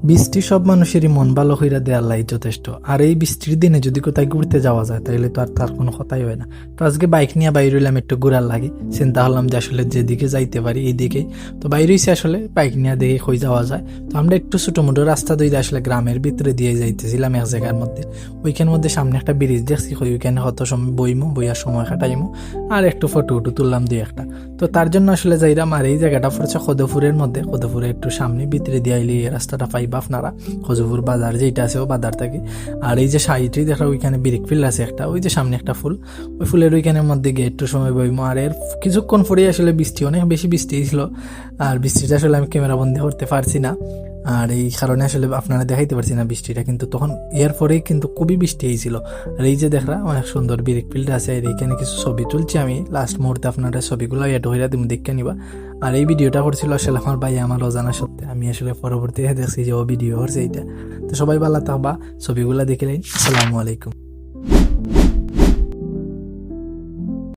বৃষ্টি সব মানুষেরই মন ভালো হইরা দেয় আল্লাহ যথেষ্ট। আর এই বৃষ্টির দিনে যদি কোথায় ঘুরতে যাওয়া যায় তাহলে তো আর তার কোনো কথাই হয় না। তো আজকে বাইক নিয়ে বাইরে হইলাম একটু ঘুরার লাগে, চিন্তা করলাম যে আসলে যেদিকে যাইতে পারি এই দিকেই তো বাইরে হইছে। আসলে বাইক নিয়ে দেখে কই যাওয়া যায়। তো আমরা একটু ছোটো মোটো রাস্তা দিয়ে আসলে গ্রামের ভিতরে দিয়ে যাইতেছিলাম এক জায়গার মধ্যে। ওইখানের মধ্যে সামনে একটা ব্রিজ দেখছি, ওইখানে হয়তো সময় বইয়ার সময় কাটাইমো আর একটু ফটো তুললাম দুই একটা। তো তার জন্য আসলে যাইলাম। আর এই জায়গাটা পড়ছে খদপুরের মধ্যে, খদপুরে একটু সামনে ভিতরে দিয়ে আইলে এই রাস্তাটা পাইবা আপনারা। খজপুর বাজার যেটা আছে ও বাজার থেকে। আর এই যে সাইডে দেখা ওইখানে ব্রিক ফিল্ড আছে একটা, ওই যে সামনে একটা ফুল, ওই ফুলের ওইখানের মধ্যে গিয়ে একটু সময় বইমো। আর এর কিছুক্ষণ পরেই আসলে বৃষ্টি, অনেক বেশি বৃষ্টি ছিল। আর বৃষ্টিটা আসলে আমি ক্যামেরা বন্দি করতে পারছি না, আর এই কারণে আসলে আপনারা দেখাইতে পারছি না বৃষ্টিটা। কিন্তু তখন এর পরেই কিন্তু খুবই বৃষ্টি হয়েছিল। আর এই যে দেখরা অনেক সুন্দর ব্রিক ফিল্ড আছে। আর এইখানে কিছু ছবি তুলছি আমি, লাস্ট মুহূর্তে আপনারা ছবিগুলো এড হইরা তুমি দেখে নিবা। আর এই ভিডিওটা করছিল আসলে আমার ভাই আমার অজানা সত্ত্বে। আমি আসলে পরবর্তীতে দেখছি যে ও ভিডিও করছে এইটা। তো সবাই ভালো থাকবা, ছবিগুলো দেখে নিন। আসসালামু আলাইকুম।